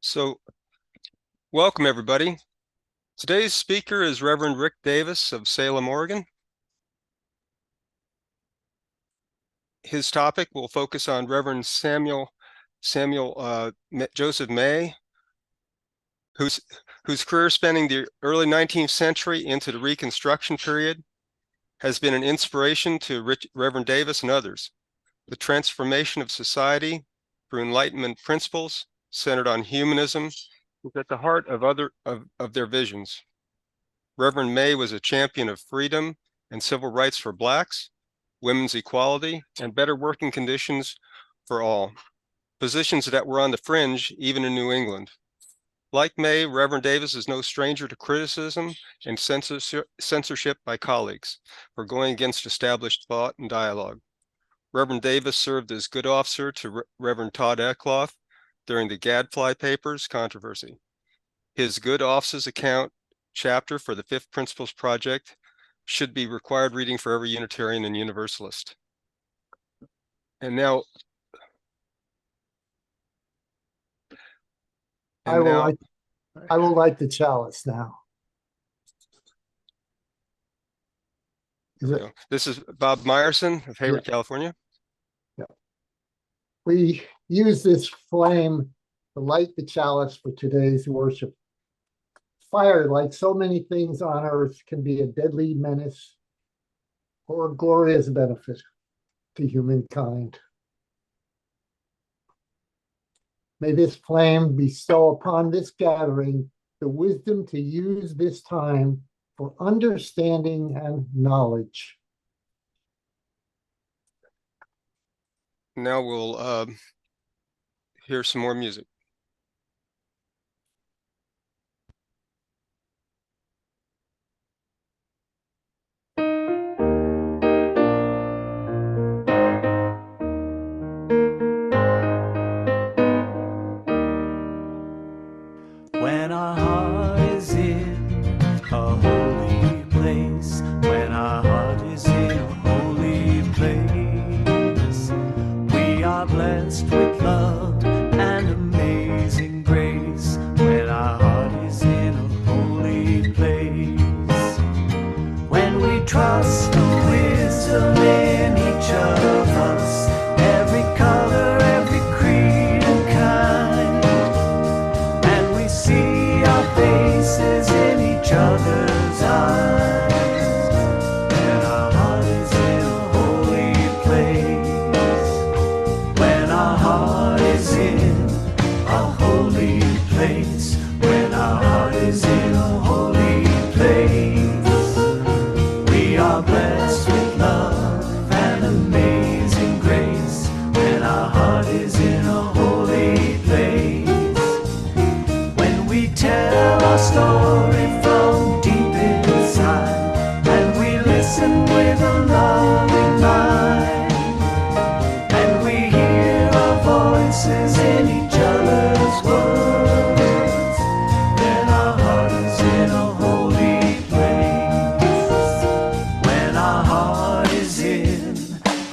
So, welcome everybody. Today's speaker is Reverend Rick Davis of Salem, Oregon. His topic will focus on Reverend Samuel Joseph May, whose career spanning the early 19th century into the Reconstruction period has been an inspiration to Reverend Davis and others. The transformation of society through Enlightenment principles centered on humanism is at the heart of their visions. Reverend May was a champion of freedom and civil rights for Blacks, women's equality, and better working conditions for all, positions that were on the fringe even in New England. Like May, Reverend Davis is no stranger to criticism and censorship by colleagues for going against established thought and dialogue. Reverend Davis served as good officer to Reverend Todd Eckloff during the Gadfly Papers controversy. His Good Offices Account chapter for the Fifth Principles Project should be required reading for every Unitarian and Universalist. And now, I will light the chalice now. This is Bob Meyerson of Hayward, California. Yeah. We use this flame to light the chalice for today's worship. Fire, like so many things on earth, can be a deadly menace or a glorious benefit to humankind. May this flame bestow upon this gathering the wisdom to use this time for understanding and knowledge. Now we'll hear some more music. When our heart is in a holy place, when our heart is in a holy place, we are blessed with love and amazing grace. When our heart is in a holy place, when we trust the wisdom in each of us, every color, every creed and kind, and we see our faces in each other's eyes. When our heart is in a holy place, when our heart is in a holy place, when our heart is in a holy place, we are blessed with love and amazing grace. When our heart is in a holy place, when we tell our story from deep inside, and we listen with a loving mind, and we hear our voices in each other's words, then our heart is in a holy place. When our heart is in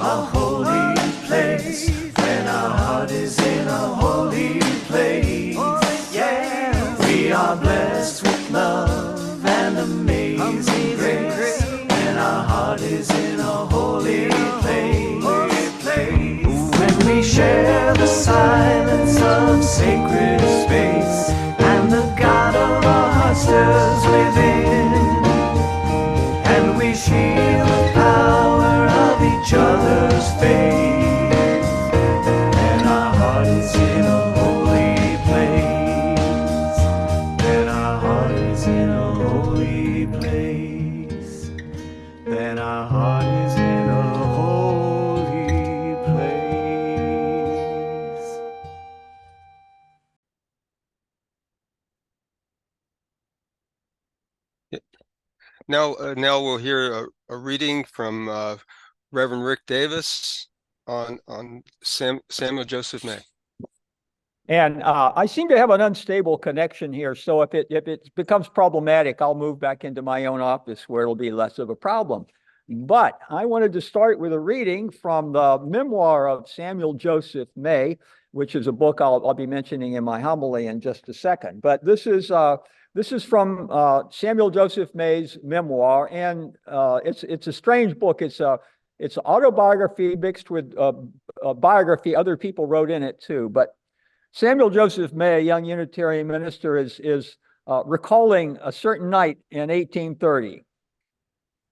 a holy place, when our heart is in a holy place, we are blessed with love and amazing grace. When our heart is in a holy place, when we share the silence of sacred space, Now we'll hear a reading from Reverend Rick Davis on Samuel Joseph May. And I seem to have an unstable connection here. So if it becomes problematic, I'll move back into my own office where it'll be less of a problem. But I wanted to start with a reading from the memoir of Samuel Joseph May, which is a book I'll be mentioning in my homily in just a second. But this is from Samuel Joseph May's memoir, and it's a strange book. It's an autobiography mixed with a biography other people wrote in it too. But Samuel Joseph May, a young Unitarian minister, is recalling a certain night in 1830.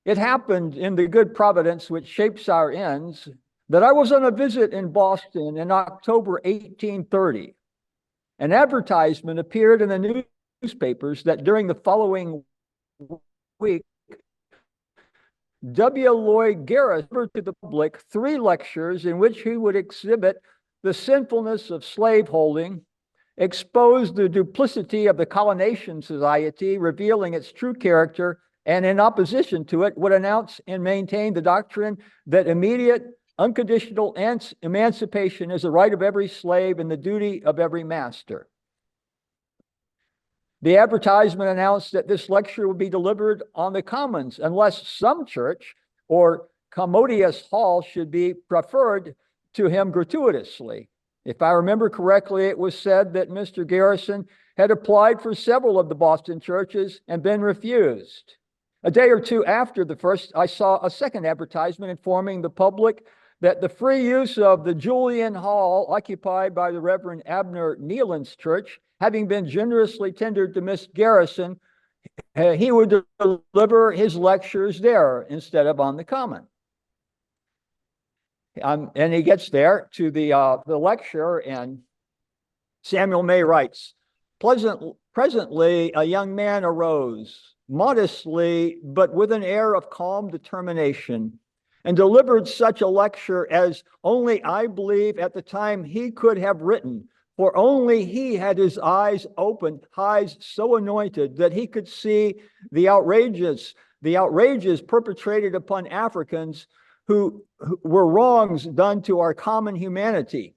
It happened in the good providence which shapes our ends that I was on a visit in Boston in October 1830. An advertisement appeared in the newspapers that during the following week, W. Lloyd Garrison offered to the public 3 lectures in which he would exhibit the sinfulness of slaveholding, expose the duplicity of the Colonization Society, revealing its true character, and in opposition to it would announce and maintain the doctrine that immediate, unconditional emancipation is the right of every slave and the duty of every master. The advertisement announced that this lecture would be delivered on the Commons unless some church or commodious hall should be preferred to him gratuitously. If I remember correctly, it was said that Mr. Garrison had applied for several of the Boston churches and been refused. A day or two after the first, I saw a second advertisement informing the public that the free use of the Julian Hall occupied by the Reverend Abner Nealon's church, having been generously tendered to Miss Garrison, he would deliver his lectures there instead of on the Common. And he gets there to the lecture, and Samuel May writes, presently a young man arose, modestly, but with an air of calm determination, and delivered such a lecture as only I believe at the time he could have written, for only he had his eyes opened, eyes so anointed that he could see the outrages perpetrated upon Africans who were wrongs done to our common humanity.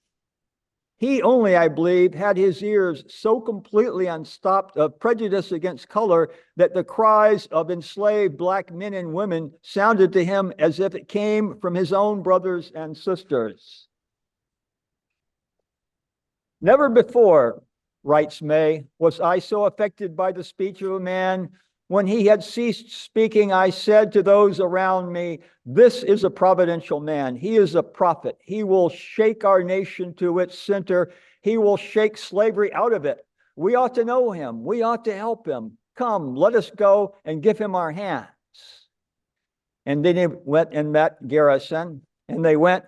He only, I believe, had his ears so completely unstopped of prejudice against color that the cries of enslaved black men and women sounded to him as if it came from his own brothers and sisters. Never before, writes May, was I so affected by the speech of a man. When he had ceased speaking, I said to those around me, this is a providential man. He is a prophet. He will shake our nation to its center. He will shake slavery out of it. We ought to know him. We ought to help him. Come, let us go and give him our hands. And then he went and met Garrison, and they went,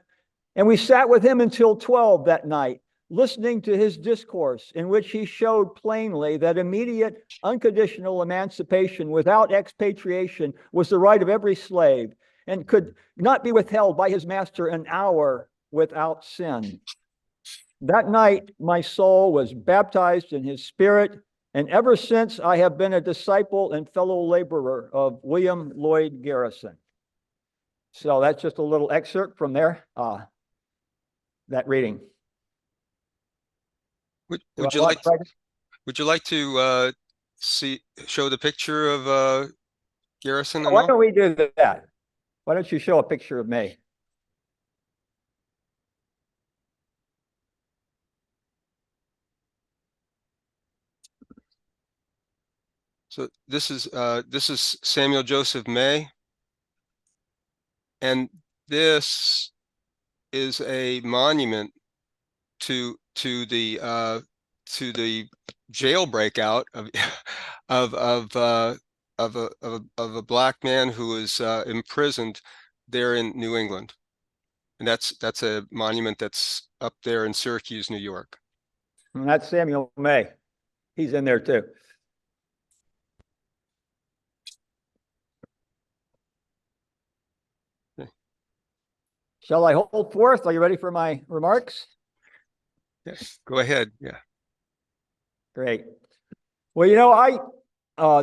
and we sat with him until 12 that night, listening to his discourse, in which he showed plainly that immediate, unconditional emancipation without expatriation was the right of every slave and could not be withheld by his master an hour without sin. That night, my soul was baptized in his spirit, and ever since I have been a disciple and fellow laborer of William Lloyd Garrison. So that's just a little excerpt from there, that reading. Would you like to show the picture of Garrison? Why don't we do that? Why don't you show a picture of May? So this is Samuel Joseph May, and this is a monument to the jailbreak of a black man who was imprisoned there in New England, and that's a monument that's up there in Syracuse, New York. And that's Samuel May. He's in there too. Okay. Shall I hold forth? Are you ready for my remarks? Yes, go ahead. Yeah. Great. Well, you know,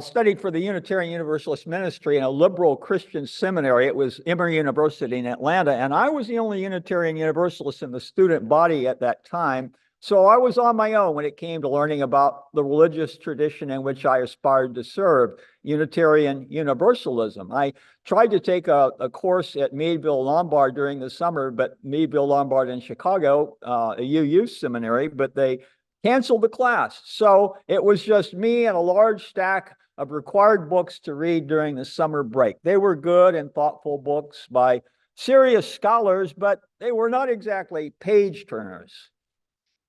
studied for the Unitarian Universalist ministry in a liberal Christian seminary. It was Emory University in Atlanta, and I was the only Unitarian Universalist in the student body at that time. So I was on my own when it came to learning about the religious tradition in which I aspired to serve, Unitarian Universalism. I tried to take a course at Meadville Lombard during the summer, but Meadville Lombard in Chicago, a UU seminary, but they canceled the class. So it was just me and a large stack of required books to read during the summer break. They were good and thoughtful books by serious scholars, but they were not exactly page turners.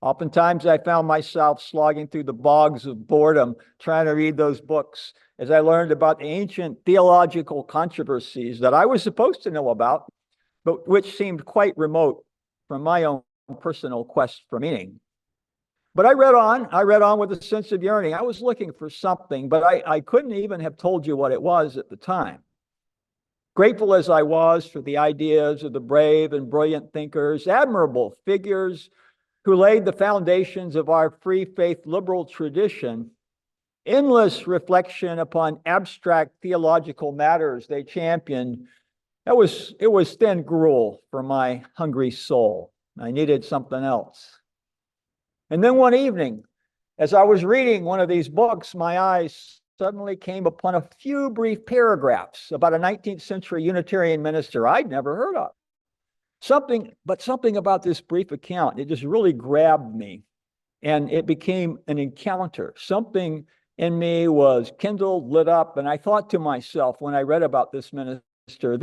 Oftentimes I found myself slogging through the bogs of boredom trying to read those books as I learned about the ancient theological controversies that I was supposed to know about, but which seemed quite remote from my own personal quest for meaning. But I read on with a sense of yearning. I was looking for something, but I couldn't even have told you what it was at the time. Grateful as I was for the ideas of the brave and brilliant thinkers, admirable figures who laid the foundations of our free faith liberal tradition, endless reflection upon abstract theological matters they championed, it was thin gruel for my hungry soul. I needed something else. And then one evening, as I was reading one of these books, my eyes suddenly came upon a few brief paragraphs about a 19th century Unitarian minister I'd never heard of. Something about this brief account, it just really grabbed me, and it became an encounter. Something in me was kindled, lit up, and I thought to myself when I read about this minister,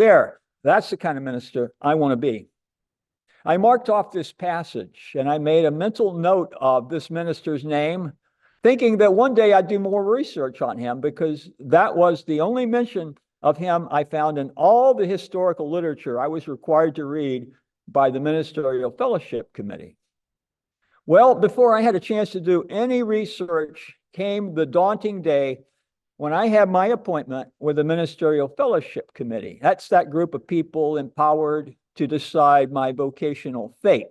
that's the kind of minister I want to be. I marked off this passage and I made a mental note of this minister's name, thinking that one day I'd do more research on him, because that was the only mention of him I found in all the historical literature I was required to read by the Ministerial Fellowship Committee. Well, before I had a chance to do any research came the daunting day when I had my appointment with the Ministerial Fellowship Committee. That's that group of people empowered to decide my vocational fate.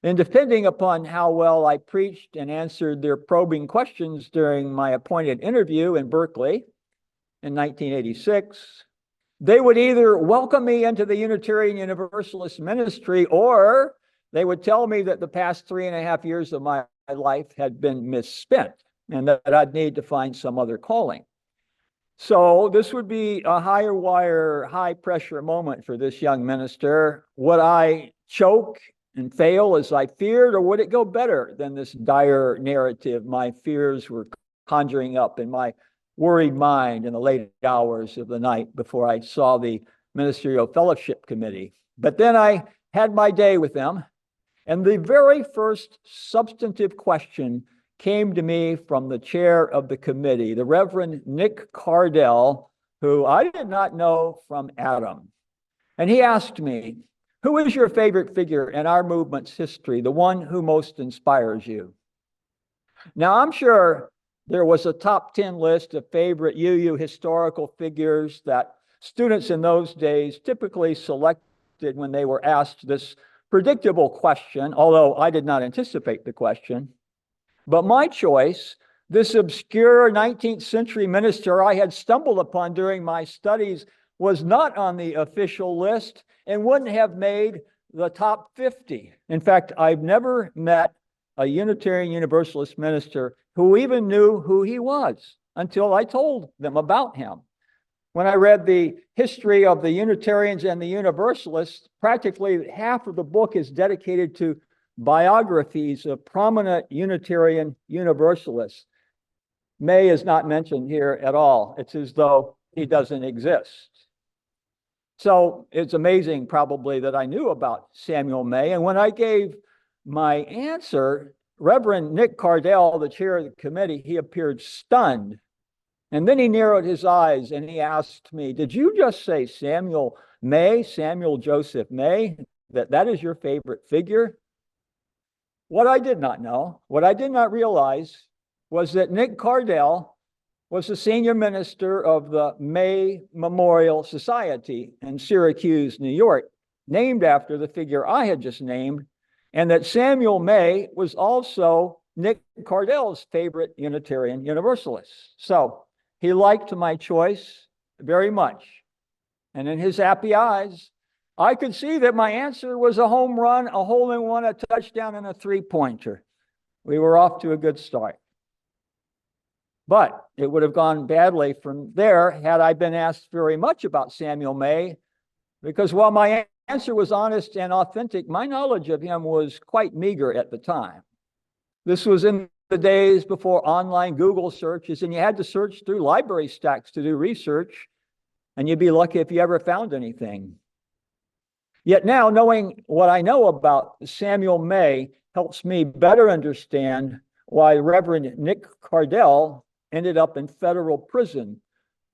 And depending upon how well I preached and answered their probing questions during my appointed interview in Berkeley in 1986, they would either welcome me into the Unitarian Universalist ministry, or they would tell me that the past 3.5 years of my life had been misspent and that I'd need to find some other calling. So this would be a higher wire, high pressure moment for this young minister. Would I choke and fail as I feared, or would it go better than this dire narrative my fears were conjuring up in my worried mind in the late hours of the night before I saw the Ministerial Fellowship Committee? But then I had my day with them, and the very first substantive question came to me from the chair of the committee, the Reverend Nick Cardell, who I did not know from Adam. And he asked me, "Who is your favorite figure in our movement's history, the one who most inspires you?" Now, I'm sure there was a top 10 list of favorite UU historical figures that students in those days typically selected when they were asked this predictable question, although I did not anticipate the question. But my choice, this obscure 19th century minister I had stumbled upon during my studies, was not on the official list and wouldn't have made the top 50. In fact, I've never met a Unitarian Universalist minister who even knew who he was until I told them about him. When I read the history of the Unitarians and the Universalists, practically half of the book is dedicated to biographies of prominent Unitarian Universalists. May is not mentioned here at all. It's as though he doesn't exist. So it's amazing probably that I knew about Samuel May. And when I gave my answer, Reverend Nick Cardell, the chair of the committee, he appeared stunned. And then he narrowed his eyes and he asked me, "Did you just say Samuel May, Samuel Joseph May, that is your favorite figure?" What I did not know, what I did not realize, was that Nick Cardell was the senior minister of the May Memorial Society in Syracuse, New York, named after the figure I had just named, and that Samuel May was also Nick Cardell's favorite Unitarian Universalist. So he liked my choice very much. And in his happy eyes, I could see that my answer was a home run, a hole-in-one, a touchdown, and a three-pointer. We were off to a good start. But it would have gone badly from there had I been asked very much about Samuel May, because while my answer was honest and authentic, my knowledge of him was quite meager at the time. This was in the days before online Google searches, and you had to search through library stacks to do research, and you'd be lucky if you ever found anything. Yet now, knowing what I know about Samuel May helps me better understand why Reverend Nick Cardell ended up in federal prison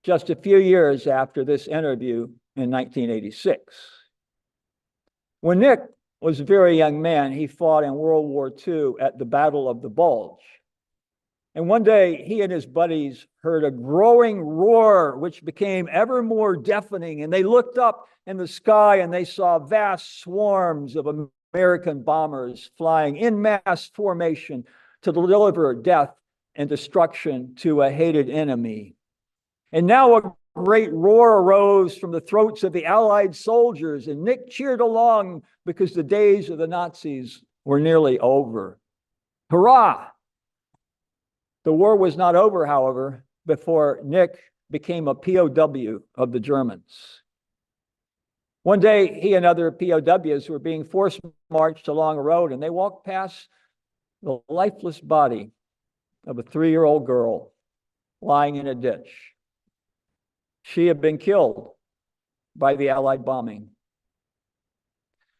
just a few years after this interview in 1986. When Nick was a very young man, he fought in World War II at the Battle of the Bulge. And one day, he and his buddies heard a growing roar, which became ever more deafening. And they looked up in the sky and they saw vast swarms of American bombers flying in mass formation to deliver death and destruction to a hated enemy. And now a great roar arose from the throats of the Allied soldiers, and Nick cheered along because the days of the Nazis were nearly over. Hurrah! The war was not over, however, before Nick became a POW of the Germans. One day, he and other POWs were being forced marched along a road, and they walked past the lifeless body of a 3-year-old girl lying in a ditch. She had been killed by the Allied bombing.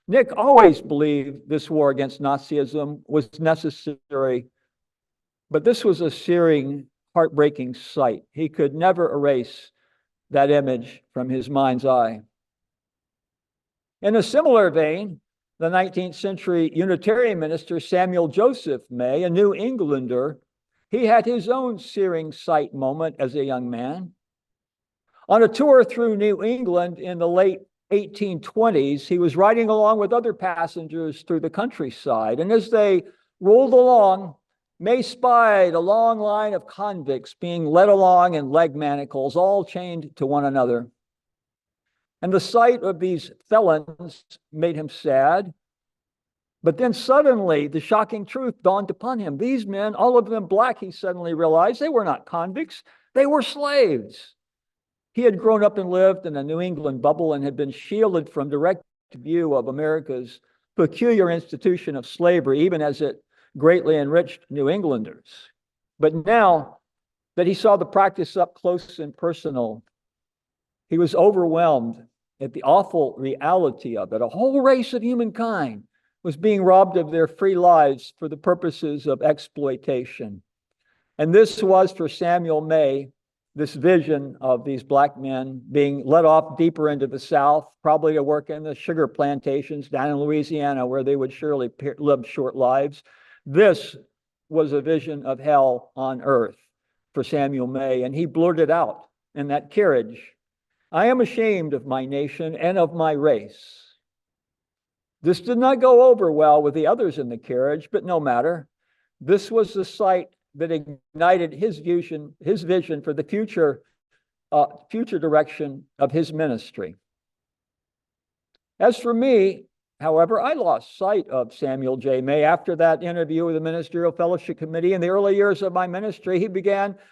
Nick always believed this war against Nazism was necessary, but this was a searing, heartbreaking sight. He could never erase that image from his mind's eye. In a similar vein, the 19th century Unitarian minister Samuel Joseph May, a New Englander, he had his own searing sight moment as a young man. On a tour through New England in the late 1820s, he was riding along with other passengers through the countryside. And as they rolled along, May spied a long line of convicts being led along in leg manacles, all chained to one another. And the sight of these felons made him sad. But then suddenly the shocking truth dawned upon him. These men, all of them black, he suddenly realized they were not convicts, they were slaves. He had grown up and lived in a New England bubble and had been shielded from direct view of America's peculiar institution of slavery, even as it greatly enriched New Englanders. But now that he saw the practice up close and personal, he was overwhelmed at the awful reality of it. A whole race of humankind was being robbed of their free lives for the purposes of exploitation. And this was for Samuel May, this vision of these black men being led off deeper into the South, probably to work in the sugar plantations down in Louisiana, where they would surely live short lives. This was a vision of hell on earth for Samuel May, and he blurted out in that carriage, "I am ashamed of my nation and of my race." This did not go over well with the others in the carriage, but no matter. This was the sight that ignited his vision for the future direction of his ministry. As for me, however, I lost sight of Samuel J. May after that interview with the Ministerial Fellowship Committee. In the early years of my ministry,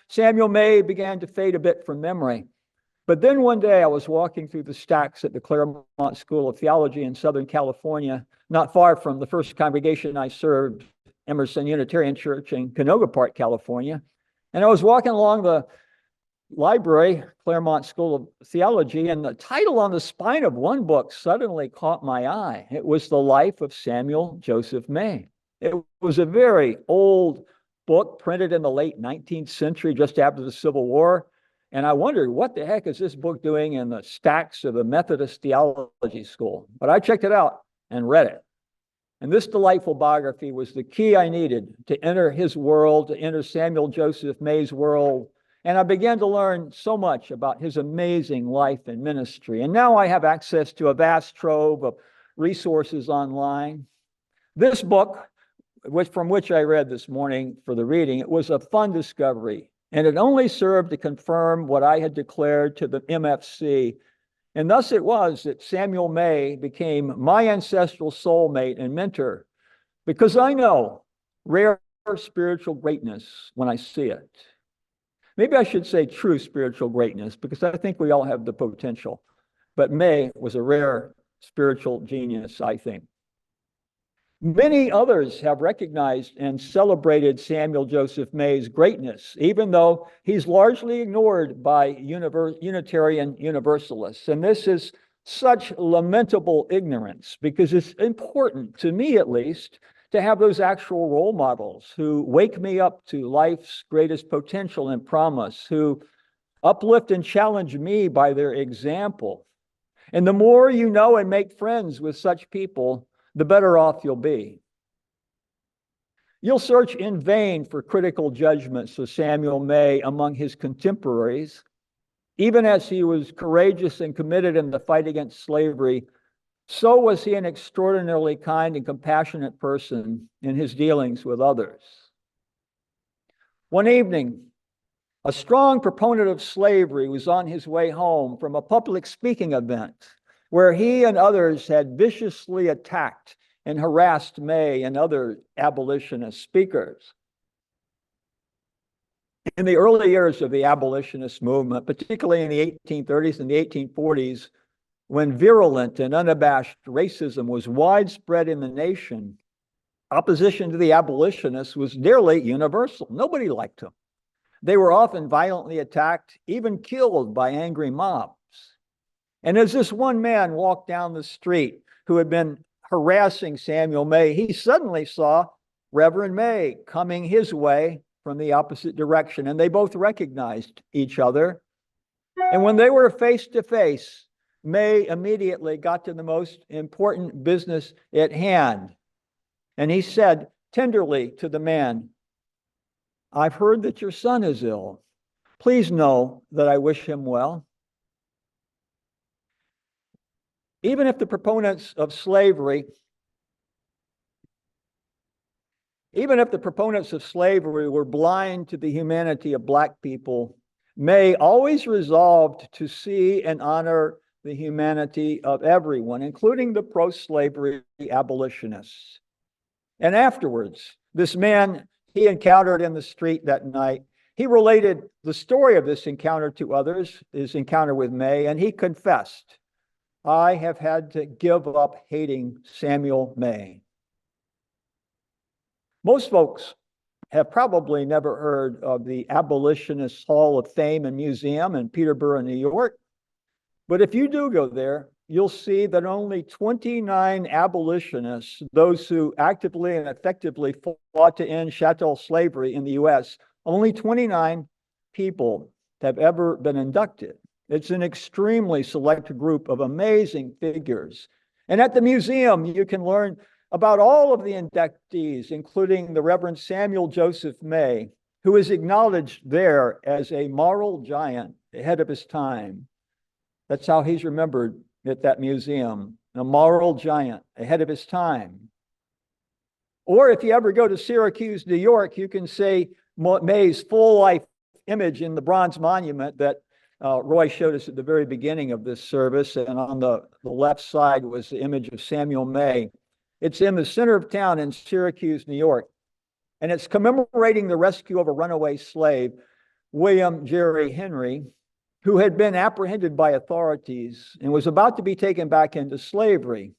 Samuel May began to fade a bit from memory. But then one day I was walking through the stacks at the Claremont School of Theology in Southern California, not far from the first congregation I served, Emerson Unitarian Church in Canoga Park, California. And I was walking along the library, Claremont School of Theology, and the title on the spine of one book suddenly caught my eye. It was The Life of Samuel Joseph May. It was a very old book printed in the late 19th century, just after the Civil War. And I wondered, what the heck is this book doing in the stacks of the Methodist Theology School? But I checked it out and read it. And this delightful biography was the key I needed to enter his world, to enter Samuel Joseph May's world. And I began to learn so much about his amazing life and ministry. And now I have access to a vast trove of resources online. This book from which I read this morning for the reading, it was a fun discovery, and it only served to confirm what I had declared to the MFC. And thus it was that Samuel May became my ancestral soulmate and mentor, because I know rare spiritual greatness when I see it. Maybe I should say true spiritual greatness, because I think we all have the potential. But May was a rare spiritual genius, I think. Many others have recognized and celebrated Samuel Joseph May's greatness, even though he's largely ignored by Unitarian Universalists. And this is such lamentable ignorance, because it's important, to me at least, to have those actual role models who wake me up to life's greatest potential and promise, who uplift and challenge me by their example. And the more you know and make friends with such people, the better off you'll be. You'll search in vain for critical judgments of Samuel May among his contemporaries. Even as he was courageous and committed in the fight against slavery, so was he an extraordinarily kind and compassionate person in his dealings with others. One evening, a strong proponent of slavery was on his way home from a public speaking event where he and others had viciously attacked and harassed May and other abolitionist speakers. In the early years of the abolitionist movement, particularly in the 1830s and the 1840s, when virulent and unabashed racism was widespread in the nation, opposition to the abolitionists was nearly universal. Nobody liked them. They were often violently attacked, even killed by angry mobs. And as this one man walked down the street who had been harassing Samuel May, he suddenly saw Reverend May coming his way from the opposite direction, and they both recognized each other. And when they were face to face, May immediately got to the most important business at hand. And he said tenderly to the man, "I've heard that your son is ill. Please know that I wish him well." Even if the proponents of slavery were blind to the humanity of Black people, May always resolved to see and honor the humanity of everyone, including the pro-slavery abolitionists. And afterwards, this man he encountered in the street that night, he related the story of this encounter to others, his encounter with May, and he confessed, "I have had to give up hating Samuel May." Most folks have probably never heard of the Abolitionist Hall of Fame and Museum in Peterborough, New York. But if you do go there, you'll see that only 29 abolitionists, those who actively and effectively fought to end chattel slavery in the US, only 29 people have ever been inducted. It's an extremely select group of amazing figures. And at the museum, you can learn about all of the inductees, including the Reverend Samuel Joseph May, who is acknowledged there as a moral giant ahead of his time. That's how he's remembered at that museum, a moral giant ahead of his time. Or if you ever go to Syracuse, New York, you can see May's full life image in the bronze monument that Roy showed us at the very beginning of this service. And on the left side was the image of Samuel May. It's in the center of town in Syracuse, New York. And it's commemorating the rescue of a runaway slave, William Jerry Henry, who had been apprehended by authorities and was about to be taken back into slavery.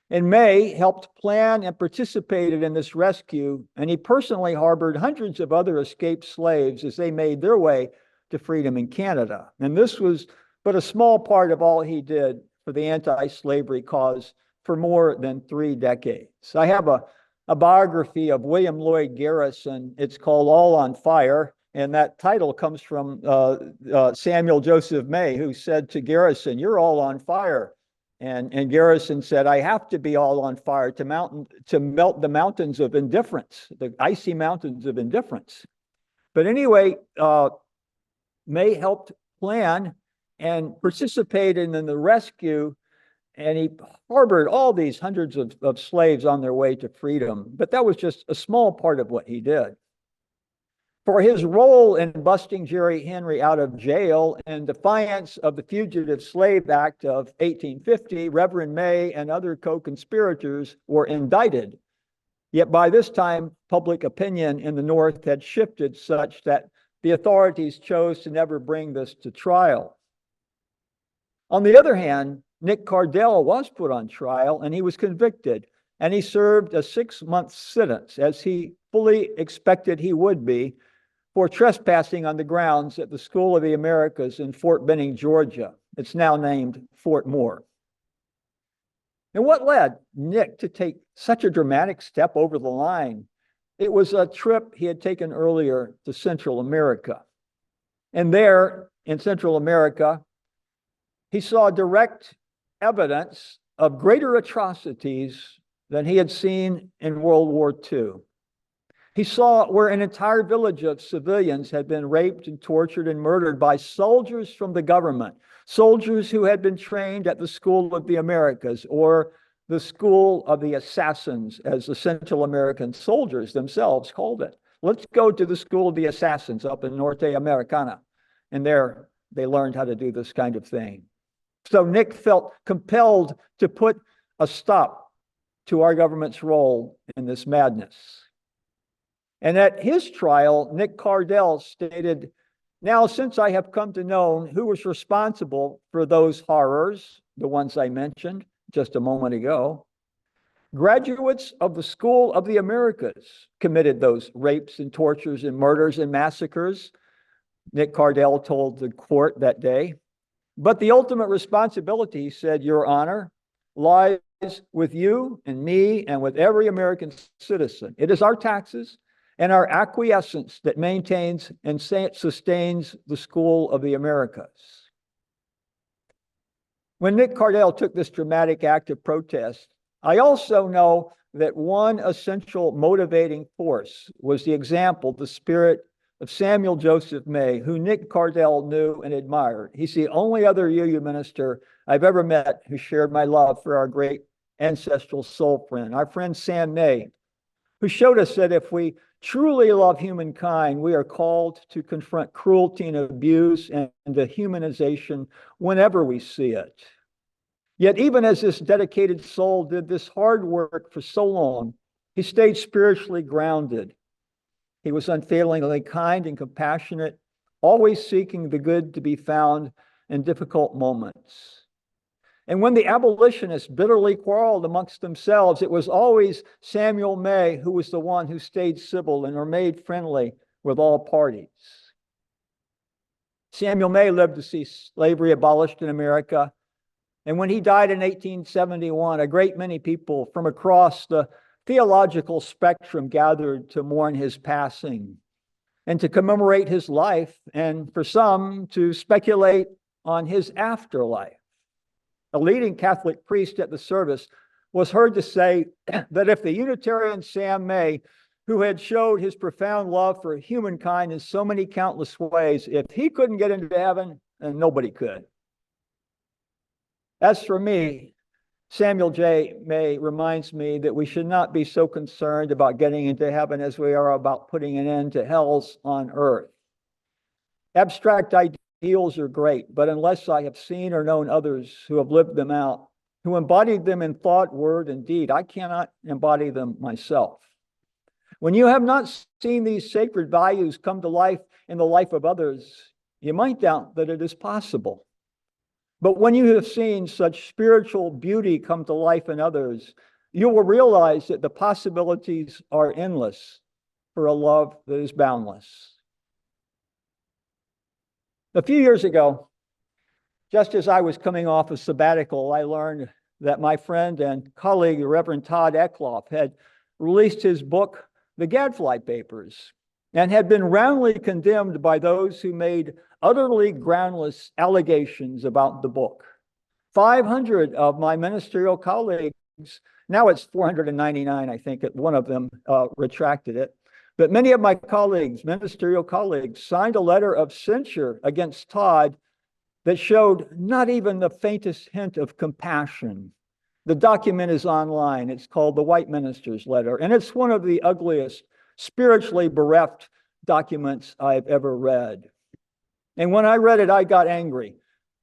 And May helped plan and participated in this rescue, and he personally harbored hundreds of other escaped slaves as they made their way to freedom in Canada. And this was but a small part of all he did for the anti-slavery cause for more than 3 decades. I have a biography of William Lloyd Garrison. It's called All on Fire. And that title comes from Samuel Joseph May, who said to Garrison, "You're all on fire." And Garrison said, "I have to be all on fire to melt the mountains of indifference, the icy mountains of indifference." But anyway, May helped plan and participated in the rescue. and he harbored all these hundreds of slaves on their way to freedom. But that was just a small part of what he did. For his role in busting Jerry Henry out of jail in defiance of the Fugitive Slave Act of 1850, Reverend May and other co-conspirators were indicted. Yet by this time, public opinion in the North had shifted such that the authorities chose to never bring this to trial. On the other hand, Nick Cardell was put on trial and he was convicted, and he served a 6-month sentence, as he fully expected he would be, for trespassing on the grounds at the School of the Americas in Fort Benning, Georgia. It's now named Fort Moore. And what led Nick to take such a dramatic step over the line? It was a trip he had taken earlier to Central America. And there in Central America, he saw direct evidence of greater atrocities than he had seen in World War II. He saw where an entire village of civilians had been raped and tortured and murdered by soldiers from the government, soldiers who had been trained at the School of the Americas, or the School of the Assassins, as the Central American soldiers themselves called it. Let's go to the School of the Assassins up in Norte Americana. And there they learned how to do this kind of thing. So Nick felt compelled to put a stop to our government's role in this madness. And at his trial, Nick Cardell stated, "Now, since I have come to know who was responsible for those horrors, the ones I mentioned just a moment ago, graduates of the School of the Americas committed those rapes and tortures and murders and massacres," Nick Cardell told the court that day. "But the ultimate responsibility," he said, "Your Honor, lies with you and me and with every American citizen. It is our taxes and our acquiescence that maintains and sustains the School of the Americas." When Nick Cardell took this dramatic act of protest, I also know that one essential motivating force was the example, the spirit of Samuel Joseph May, who Nick Cardell knew and admired. He's the only other UU minister I've ever met who shared my love for our great ancestral soul friend, our friend Sam May, who showed us that if we truly love humankind, we are called to confront cruelty and abuse and dehumanization whenever we see it. Yet even as this dedicated soul did this hard work for so long, he stayed spiritually grounded. He was unfailingly kind and compassionate, always seeking the good to be found in difficult moments. And when the abolitionists bitterly quarreled amongst themselves, it was always Samuel May who was the one who stayed civil and remained friendly with all parties. Samuel May lived to see slavery abolished in America. And when he died in 1871, a great many people from across the theological spectrum gathered to mourn his passing and to commemorate his life, and for some to speculate on his afterlife. A leading Catholic priest at the service was heard to say that if the Unitarian Sam May, who had showed his profound love for humankind in so many countless ways, if he couldn't get into heaven, then nobody could. As for me, Samuel J. May reminds me that we should not be so concerned about getting into heaven as we are about putting an end to hells on earth. Abstract ideals are great, but unless I have seen or known others who have lived them out, who embodied them in thought, word, and deed, I cannot embody them myself. When you have not seen these sacred values come to life in the life of others, you might doubt that it is possible. But when you have seen such spiritual beauty come to life in others, you will realize that the possibilities are endless for a love that is boundless. A few years ago, just as I was coming off a sabbatical, I learned that my friend and colleague, Reverend Todd Eckloff, had released his book, The Gadfly Papers, and had been roundly condemned by those who made utterly groundless allegations about the book. 500 of my ministerial colleagues, now it's 499, I think, one of them retracted it, but many of my colleagues, ministerial colleagues, signed a letter of censure against Todd that showed not even the faintest hint of compassion. The document is online. It's called the White Minister's Letter, and it's one of the ugliest, spiritually bereft documents I've ever read. And when I read it, I got angry,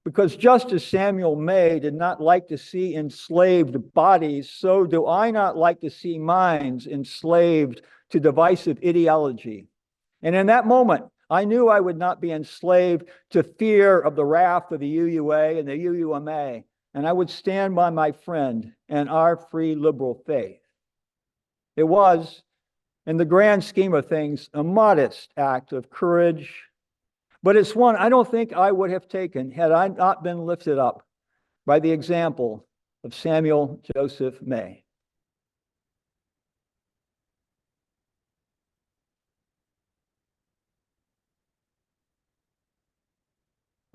because just as Samuel May did not like to see enslaved bodies, so do I not like to see minds enslaved to divisive ideology. And in that moment, I knew I would not be enslaved to fear of the wrath of the UUA and the UUMA, and I would stand by my friend and our free liberal faith. It was, in the grand scheme of things, a modest act of courage, but it's one I don't think I would have taken had I not been lifted up by the example of Samuel Joseph May.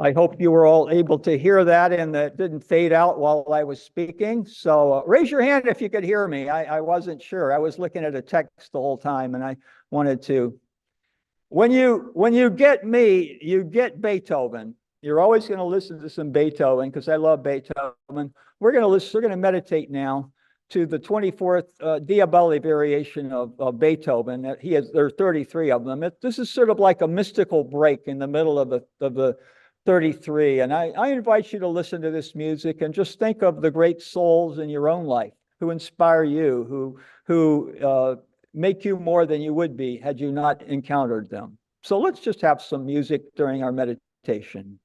I hope you were all able to hear that and that didn't fade out while I was speaking. So raise your hand if you could hear me. I wasn't sure. I was looking at a text the whole time and I wanted to. When you get me, you get Beethoven. You're always going to listen to some Beethoven because I love Beethoven. We're going to meditate now to the 24th Diabelli variation of Beethoven. There are 33 of them. This is sort of like a mystical break in the middle of the 33. And I invite you to listen to this music and just think of the great souls in your own life who inspire you, who make you more than you would be had you not encountered them. So let's just have some music during our meditation.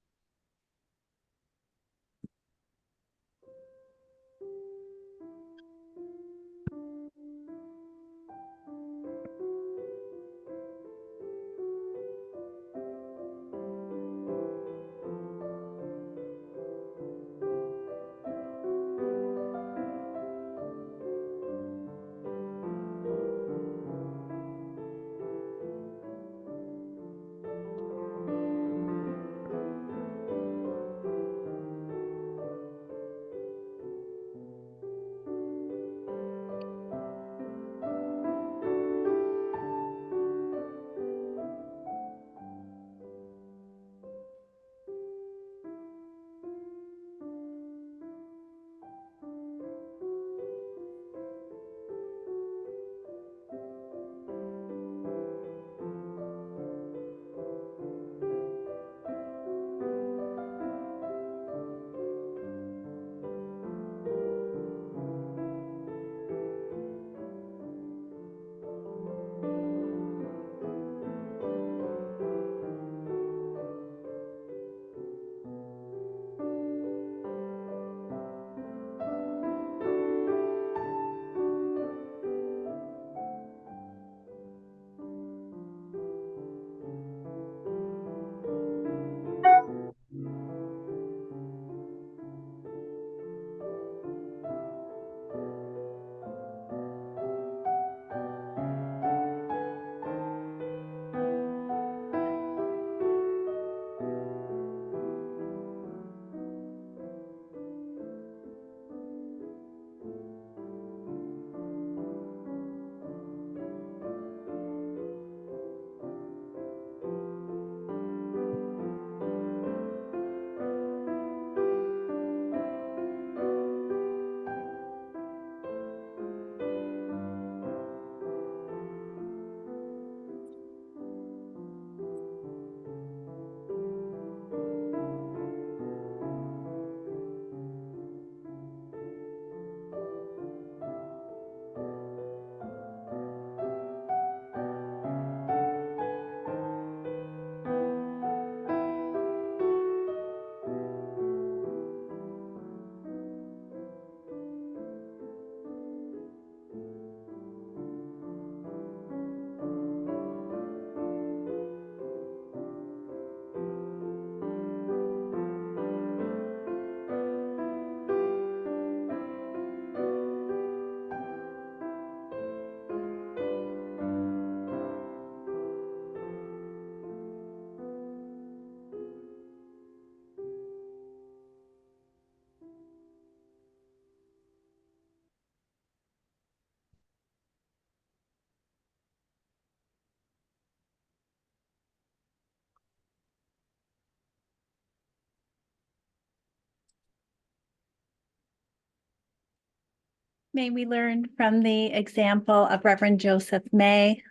May we learn from the example of Reverend Joseph May.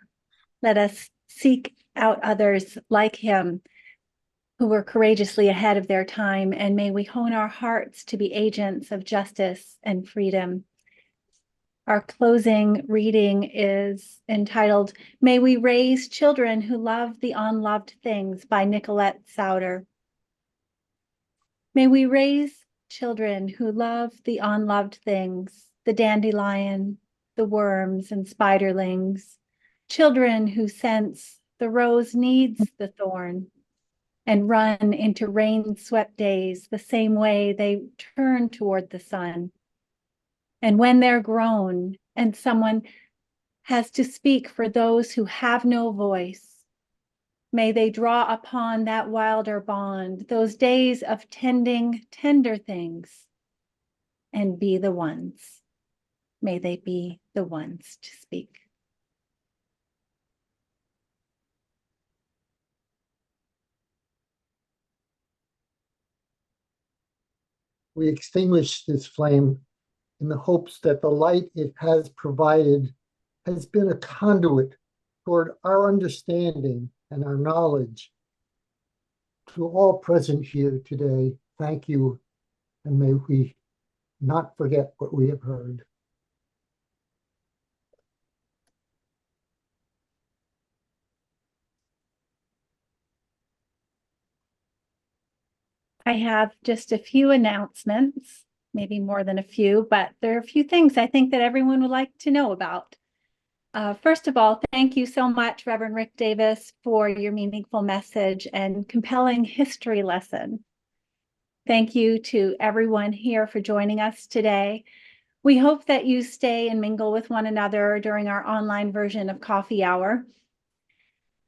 Let us seek out others like him who were courageously ahead of their time, and may we hone our hearts to be agents of justice and freedom. Our closing reading is entitled, May We Raise Children Who Love the Unloved Things by Nicolette Souter. May we raise children who love the unloved things, the dandelion, the worms and spiderlings, children who sense the rose needs the thorn and run into rain-swept days the same way they turn toward the sun. And when they're grown and someone has to speak for those who have no voice, may they draw upon that wilder bond, those days of tending tender things, and be the ones. May they be the ones to speak. We extinguish this flame in the hopes that the light it has provided has been a conduit toward our understanding and our knowledge. To all present here today, thank you, and may we not forget what we have heard. I have just a few announcements, maybe more than a few, but there are a few things I think that everyone would like to know about. First of all, thank you so much, Reverend Rick Davis, for your meaningful message and compelling history lesson. Thank you to everyone here for joining us today. We hope that you stay and mingle with one another during our online version of Coffee Hour.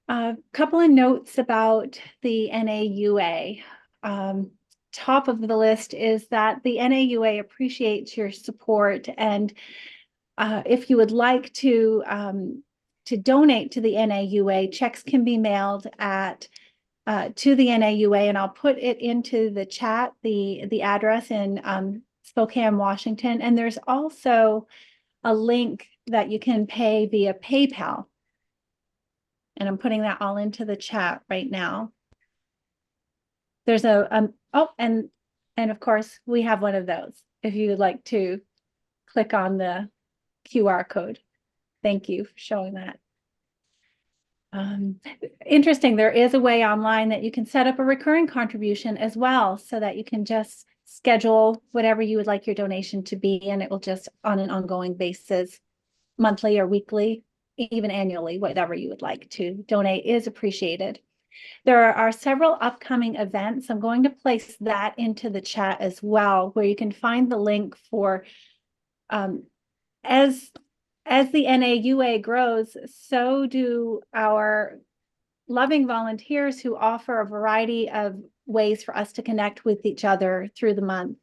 A couple of notes about the NAUA. Top of the list is that the NAUA appreciates your support, and if you would like to donate to the NAUA, checks can be mailed to the NAUA, and I'll put it into the chat, the address in Spokane, Washington, and there's also a link that you can pay via PayPal, and I'm putting that all into the chat right now. There's and of course we have one of those if you would like to click on the QR code. Thank you for showing that. Interesting, there is a way online that you can set up a recurring contribution as well, so that you can just schedule whatever you would like your donation to be, and it will just on an ongoing basis, monthly or weekly, even annually, whatever you would like to donate is appreciated. There are several upcoming events. I'm going to place that into the chat as well, where you can find the link for, as the NAUA grows, so do our loving volunteers who offer a variety of ways for us to connect with each other through the month.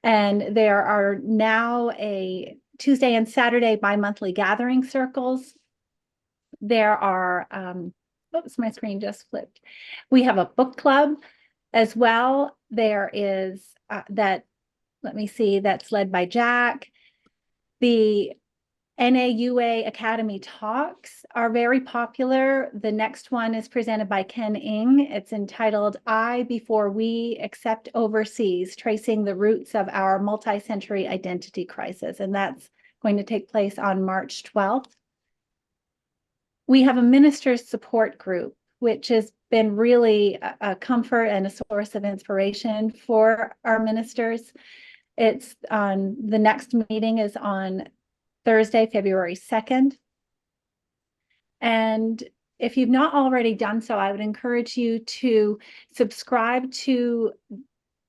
And there are now a Tuesday and Saturday bi-monthly gathering circles. There are, oops, my screen just flipped. We have a book club as well. There is let me see, that's led by Jack. The NAUA Academy Talks are very popular. The next one is presented by Ken Ing. It's entitled I Before We Accept Overseas, Tracing the Roots of Our Multi-Century Identity Crisis. And that's going to take place on March 12th. We have a minister's support group, which has been really a comfort and a source of inspiration for our ministers. It's on, the next meeting is on Thursday, February 2nd. And if you've not already done so, I would encourage you to subscribe to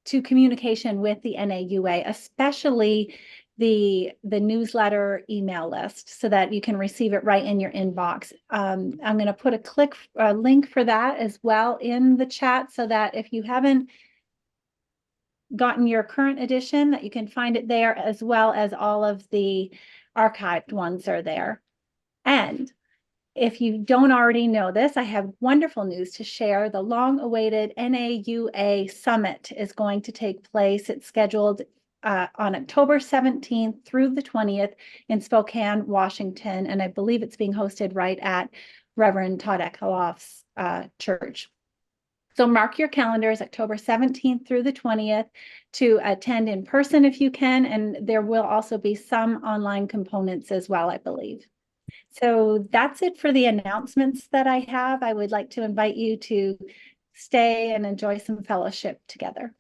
communication with the NAUA, especially the newsletter email list, so that you can receive it right in your inbox. I'm going to put a link for that as well in the chat, so that if you haven't gotten your current edition, that you can find it there, as well as all of the archived ones are there. And if you don't already know this, I have wonderful news to share. The long-awaited NAUA Summit is going to take place. It's scheduled on October 17th through the 20th in Spokane, Washington. And I believe it's being hosted right at Reverend Todd Eckhoff's church. So mark your calendars, October 17th through the 20th, to attend in person if you can. And there will also be some online components as well, I believe. So that's it for the announcements that I have. I would like to invite you to stay and enjoy some fellowship together.